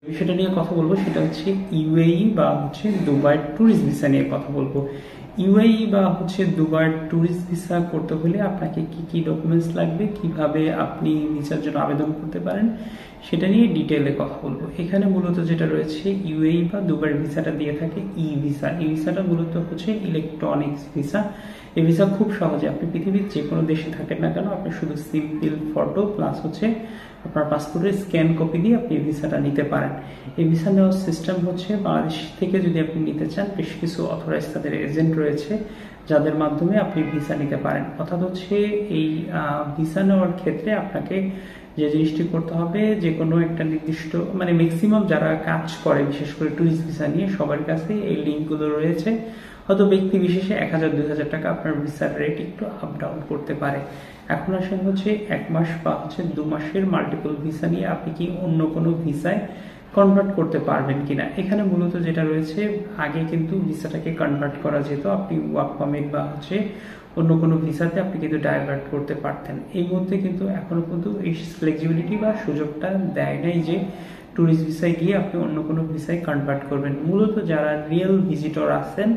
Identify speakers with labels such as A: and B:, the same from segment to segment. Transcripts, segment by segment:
A: বিষয়টা নিয়ে কথা বলবো সেটা হচ্ছে ইউএই বা হচ্ছে দুবাই ট্যুরিস্ট ভিসা নিয়ে কথা বলবো। ইউএই বা হচ্ছে দুবাই ট্যুরিস্ট ভিসা করতে হলে আপনাকে কি কি ডকুমেন্টস লাগবে, কিভাবে আপনি ভিসার জন্য আবেদন করতে পারেন সেটা নিয়ে ডিটেইলে কথা বলবো। এখানে মূলত যেটা রয়েছে, ইউএই বা দুবাই ভিসাটা দিয়ে থাকে ই ভিসা। এই ভিসাটা মূলত হচ্ছে ইলেকট্রনিক্স ভিসা। এই ভিসা খুব সহজে আপনি পৃথিবীর যে কোনো দেশে থাকেন না কেন, আপনি শুধু সিম্পল ফটো প্লাস হচ্ছে আপনার পাসপোর্টের স্ক্যান কপি দিয়ে আপনি ভিসাটা নিতে পারেন। এই ভিসা নেওয়ার সিস্টেম হচ্ছে, বাংলাদেশ থেকে যদি আপনি নিতে চান, বেশ কিছু অথরাইজ তাদের এজেন্ট রয়েছে যাদের মাধ্যমে আপনি ভিসা নিতে পারেন। অর্থাৎ হচ্ছে এই ভিসা নেওয়ার ক্ষেত্রে আপনাকে যে জিনিসটি করতে হবে, যে কোনো একটা নির্দিষ্ট মানে ম্যাক্সিমাম যারা কাজ করে বিশেষ করে ট্যুরিস্ট ভিসা নিয়ে সবার কাছে এই লিঙ্কগুলো রয়েছে। হয়তো ব্যক্তি বিশেষে 1000-2000 টাকা আপনার ভিসার রেট একটু আপ ডাউন করতে পারে। এখন আসেন হচ্ছে 1 মাস বা হচ্ছে 2 মাসের মাল্টিপল ভিসা নিয়ে আপনি কি অন্য কোনো ভিসায় কনভার্ট করতে পারবেন কিনা। এখানে মূলত যেটা রয়েছে, আগে কিন্তু ভিসাটাকে কনভার্ট করা যেত, আপনি ওয়ার্ক পারমিট বা হচ্ছে অন্য কোনো ভিসাতে আপনি কিন্তু ডাইভার্ট করতে পারতেন। এই মুহূর্তে কিন্তু এখনো কিন্তু এই ফ্লেক্সিবিলিটি বা সুযোগটা দেয় নাই যে ট্যুরিস্ট ভিসায় গিয়ে আপনি অন্য কোনো ভিসায় কনভার্ট করবেন। মূলত যারা রিয়েল ভিজিটর আছেন,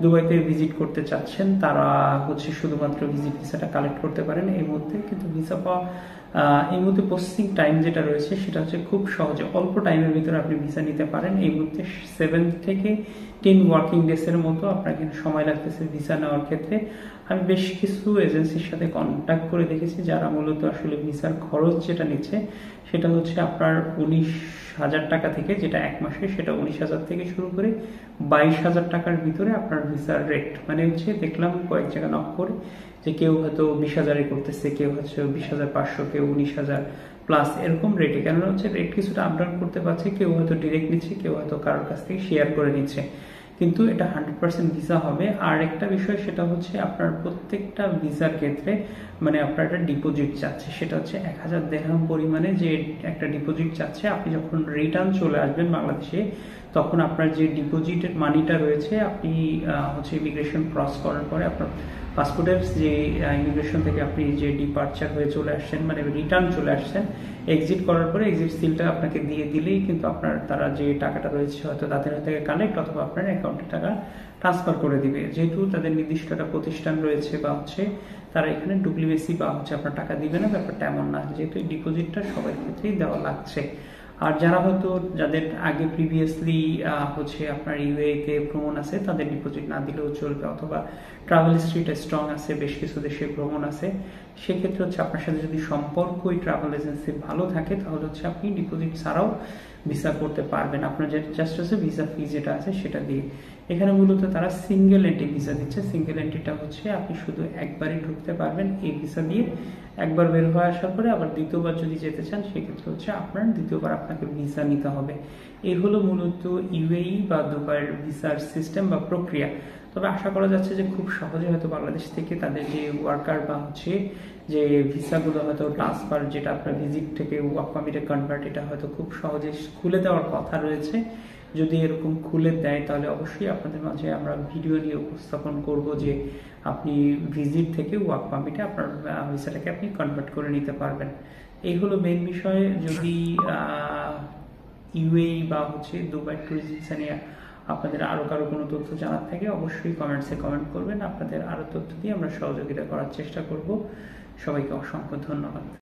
A: দুবাইতে ভিজিট করতে চাচ্ছেন, তারা হচ্ছে শুধুমাত্র ভিজিট ভিসাটা কালেক্ট করতে পারেন। এই মুহূর্তে কিন্তু ভিসা পাওয়া, এই মুহূর্তে প্রসেসিং টাইম যেটা রয়েছে সেটা হচ্ছে খুব সহজে অল্প টাইমের ভিতরে আপনি ভিসা নিতে পারেন। এই মুহূর্তে 7 থেকে 10 ওয়ার্কিং ডেজ এর মতো আপনার কিন্তু সময় লাগতেছে ভিসা নেওয়ার ক্ষেত্রে। আমি বেশ কিছু এজেন্সির সাথে কন্ট্যাক্ট করে দেখেছি যারা মূলত আসলে ভিসার খরচ যেটা নিচ্ছে সেটা হচ্ছে আপনার 19,000 টাকা থেকে, যেটা 1 মাসে, সেটা 19,000 থেকে শুরু করে 22,000 টাকার ভিতরে আপনার ভিসার রেট। মানে হচ্ছে দেখলাম কয়েক জায়গা নক করে যে কেউ হয়তো 20,000 করতেছে, কেউ হচ্ছে 20,500, কেউ 19,000 প্লাস এরকম রেটে। কেননা হচ্ছে রেট কিছুটা আপ ডাউন করতে পারছে, কেউ হয়তো ডিরেক্ট নিচ্ছে, কেউ হয়তো কারোর কাছ থেকে শেয়ার করে নিচ্ছে, কিন্তু এটা 100% ভিসা হবে। আর একটা বিষয় সেটা হচ্ছে আপনার প্রত্যেকটা ভিসার ক্ষেত্রে মানে আপনার একটা ডিপোজিট চাচ্ছে, সেটা হচ্ছে 1000 দিরহাম পরিমাণে যে একটা ডিপোজিট চাচ্ছে। আপনি যখন রিটার্ন চলে আসবেন বাংলাদেশে, তখন আপনার যে ডিপোজিটের মানিটা রয়েছে, আপনি হচ্ছে ইমিগ্রেশন ক্রস করার পরে আপনার পাসপোর্টের যে ইমিগ্রেশন থেকে আপনি যে ডিপার্চার হয়ে চলে আসছেন, মানে রিটার্ন চলে আসছেন, এক্সিট করার পরে এক্সিট সিলটা আপনাকে দিয়ে দিলেই কিন্তু আপনার তারা যে টাকাটা রয়েছে হয়তো তাদের হাত থেকে কালেক্ট অথবা আপনার অ্যাকাউন্টে টাকা ট্রান্সফার করে দিবে। যেহেতু তাদের নির্দিষ্ট একটা প্রতিষ্ঠান রয়েছে বা হচ্ছে তারা এখানে ডুপ্লিকেসি বা হচ্ছে আপনার টাকা দিবে না, ব্যাপারটা এমন না, যেহেতু এই ডিপোজিটটা সবার ক্ষেত্রেই দেওয়া লাগছে। আর যারা হয়তো যাদের আগে প্রিভিয়াসলি হচ্ছে আপনার ইউএই তে ভ্রমণ আছে, তাদের ডিপোজিট না দিলেও চলবে, অথবা ট্রাভেল হিস্ট্রিটা স্ট্রং আছে, বেশ কিছু দেশে ভ্রমণ আছে, সেক্ষেত্রে হচ্ছে আপনার সাথে যদি সম্পর্ক ওই ট্রাভেল এজেন্সি ভালো থাকে তাহলে হচ্ছে আপনি ডিপোজিট ছাড়াও ভিসা করতে পারবেন, আপনার যে জাস্ট হচ্ছে ভিসা ফি যেটা আছে সেটা দিয়ে। এখানে মূলত তারা সিঙ্গেল এন্ট্রি ভিসা দিচ্ছে। সিঙ্গেল এন্ট্রিটা হচ্ছে আপনি শুধু একবারই ঢুকতে পারবেন এই ভিসা দিয়ে, একবার বের হয়ে আসার পরে আবার দ্বিতীয়বার যদি যেতে চান সেক্ষেত্রে হচ্ছে আপনার দ্বিতীয়বার আপনাকে ভিসা নিতে হবে। এই হলো মূলত ইউএই বা দুবাইয়ের ভিসার সিস্টেম বা প্রক্রিয়া। তবে আশা করা যাচ্ছে যে খুব সহজে হয়তো বাংলাদেশ থেকে তাদের যে ওয়ার্কার বা হচ্ছে যে ভিসাগুলো হয়তো ট্রান্সফার, যেটা আপনার ভিজিট থেকে ওয়ার্ক পারমিটে কনভার্ট, এটা হয়তো খুব সহজে খুলে দেওয়ার কথা রয়েছে। যদি এরকম খুলে দেয় তাহলে অবশ্যই আপনাদের মাঝে আমরা ভিডিও নিয়ে উপস্থাপন করব যে আপনি ভিজিট থেকে ওয়ার্ক পারমিটে আপনার ভিসাটাকে আপনি কনভার্ট করে নিতে পারবেন। এই হলো মেইন বিষয়। যদি ইউএই বা হচ্ছে দুবাই ট্যুরিস্ট ভিসা নিয়ে আপনাদের আরো কারো কোনো তথ্য জানার থাকে অবশ্যই কমেন্টসে কমেন্ট করবেন, আপনাদের আরো তথ্য দিয়ে আমরা সহযোগিতা করার চেষ্টা করব। সবাইকে অসংখ্য ধন্যবাদ।